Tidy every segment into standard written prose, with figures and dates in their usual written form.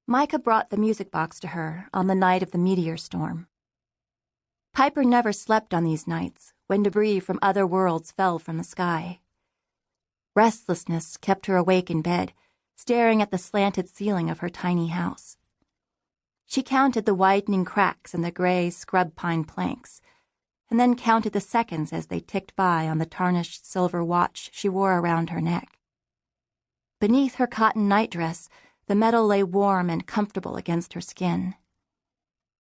Micah brought the music box to her on the night of the meteor storm. Piper never slept on these nights when debris from other worlds fell from the sky. Restlessness kept her awake in bed, staring at the slanted ceiling of her tiny house. She counted the widening cracks in the gray scrub pine planks, and then counted the seconds as they ticked by on the tarnished silver watch she wore around her neck. Beneath her cotton nightdress, the metal lay warm and comfortable against her skin.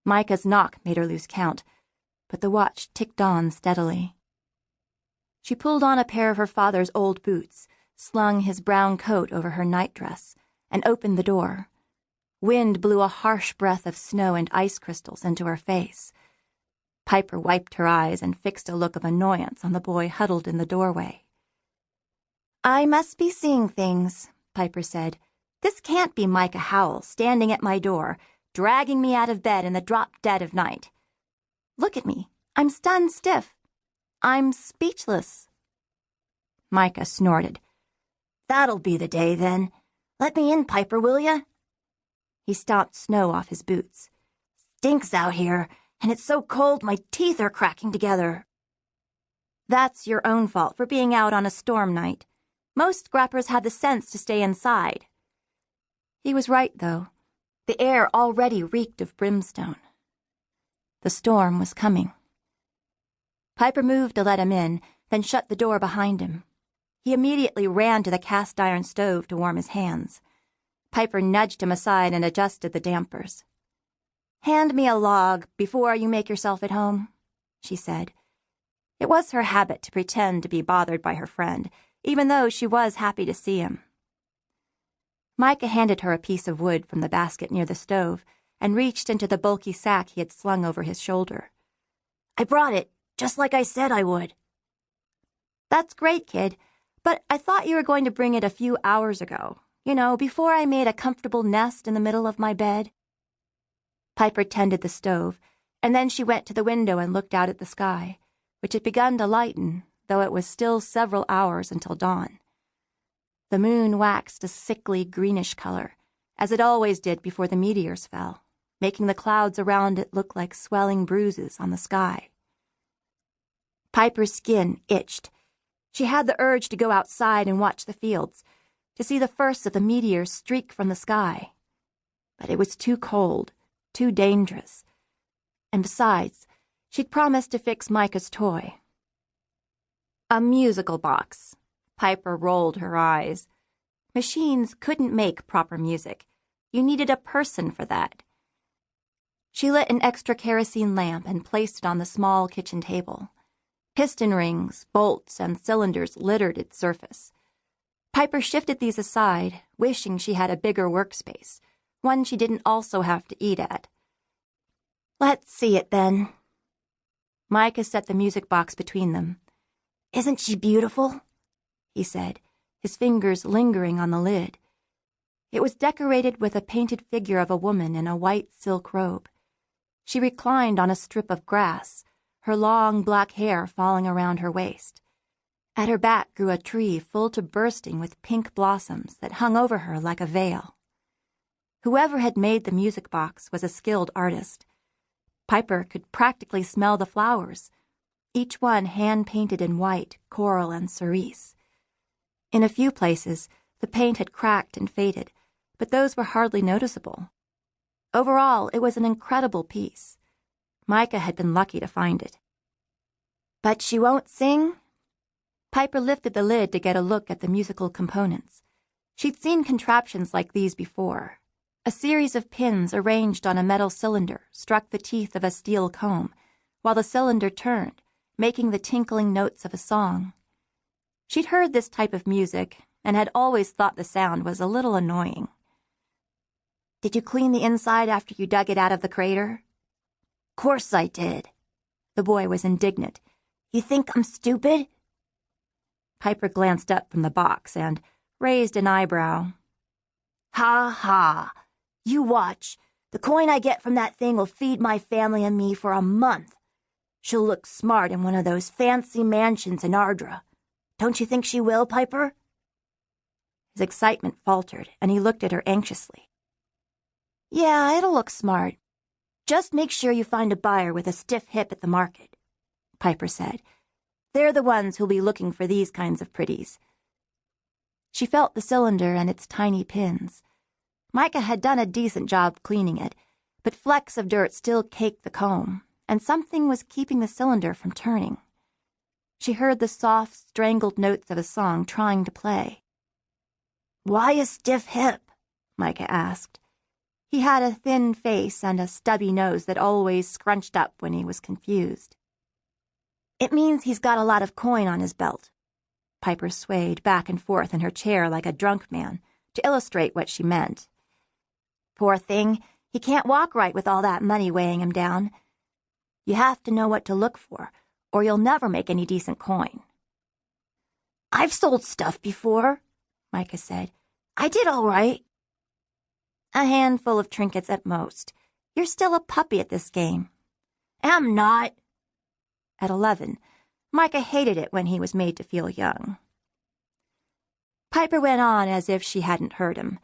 Micah's knock made her lose count, but the watch ticked on steadily. She pulled on a pair of her father's old boots, slung his brown coat over her nightdress, and opened the door. Wind blew a harsh breath of snow and ice crystals into her face. Piper wiped her eyes and fixed a look of annoyance on the boy huddled in the doorway. "I must be seeing things," Piper said. "This can't be Micah Howell standing at my door, dragging me out of bed in the drop dead of night. Look at me. I'm stunned stiff. I'm speechless." Micah snorted. "That'll be the day, then. Let me in, Piper, will ya?" He stomped snow off his boots. "Stinks out here, and it's so cold my teeth are cracking together." "That's your own fault for being out on a storm night. Most scrappers have the sense to stay inside." He was right, though. The air already reeked of brimstone. The storm was coming. Piper moved to let him in, then shut the door behind him. He immediately ran to the cast-iron stove to warm his hands. Piper nudged him aside and adjusted the dampers. "Hand me a log before you make yourself at home," she said. It was her habit to pretend to be bothered by her friend, even though she was happy to see him. Micah handed her a piece of wood from the basket near the stove and reached into the bulky sack he had slung over his shoulder. "I brought it, just like I said I would." "That's great, kid, but I thought you were going to bring it a few hours ago. You know, before I made a comfortable nest in the middle of my bed." Piper tended the stove, and then she went to the window and looked out at the sky, which had begun to lighten, though it was still several hours until dawn. The moon waxed a sickly greenish color, as it always did before the meteors fell, making the clouds around it look like swelling bruises on the sky. Piper's skin itched. She had the urge to go outside and watch the fields, to see the first of the meteors streak from the sky. But it was too cold, too dangerous. And besides, she'd promised to fix Micah's toy. A musical box. Piper rolled her eyes. Machines couldn't make proper music. You needed a person for that. She lit an extra kerosene lamp and placed it on the small kitchen table. Piston rings, bolts, and cylinders littered its surface. Piper shifted these aside, wishing she had a bigger workspace, one she didn't also have to eat at. "Let's see it, then." Micah set the music box between them. "Isn't she beautiful?" he said, his fingers lingering on the lid. It was decorated with a painted figure of a woman in a white silk robe. She reclined on a strip of grass, her long black hair falling around her waist. At her back grew a tree full to bursting with pink blossoms that hung over her like a veil. Whoever had made the music box was a skilled artist. Piper could practically smell the flowers, each one hand-painted in white, coral, and cerise. In a few places, the paint had cracked and faded, but those were hardly noticeable. Overall, it was an incredible piece. Micah had been lucky to find it. "But she won't sing?" Piper lifted the lid to get a look at the musical components. She'd seen contraptions like these before. A series of pins arranged on a metal cylinder struck the teeth of a steel comb, while the cylinder turned, making the tinkling notes of a song. She'd heard this type of music and had always thought the sound was a little annoying. "Did you clean the inside after you dug it out of the crater?" "Course I did." The boy was indignant. "You think I'm stupid?" Piper glanced up from the box and raised an eyebrow. "Ha ha. You watch. The coin I get from that thing will feed my family and me for a month. She'll look smart in one of those fancy mansions in Ardra. Don't you think she will, Piper?" His excitement faltered, and he looked at her anxiously. Yeah, it'll look smart. Just make sure you find a buyer with a stiff hip at the market, Piper said. They're the ones who'll be looking for these kinds of pretties. She felt the cylinder and its tiny pins. Micah had done a decent job cleaning it, but flecks of dirt still caked the comb, and something was keeping the cylinder from turning. She heard the soft, strangled notes of a song trying to play. "Why a stiff hip?" Micah asked. He had a thin face and a stubby nose that always scrunched up when he was confused. "It means he's got a lot of coin on his belt." Piper swayed back and forth in her chair like a drunk man, to illustrate what she meant. "Poor thing, he can't walk right with all that money weighing him down. You have to know what to look for, or you'll never make any decent coin." "I've sold stuff before," Micah said. "I did all right." "A handful of trinkets at most. You're still a puppy at this game." "Am not." At 11, Micah hated it when he was made to feel young. Piper went on as if she hadn't heard him.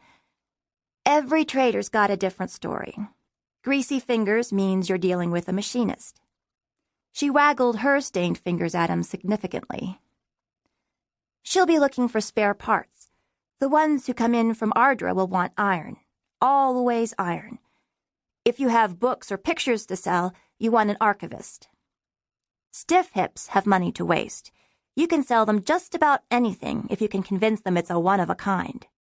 "Every trader's got a different story. Greasy fingers means you're dealing with a machinist." She waggled her stained fingers at him significantly. "She'll be looking for spare parts. The ones who come in from Ardra will want iron. Always iron. If you have books or pictures to sell, you want an archivist. Stiff hips have money to waste. You can sell them just about anything if you can convince them it's a one-of-a-kind.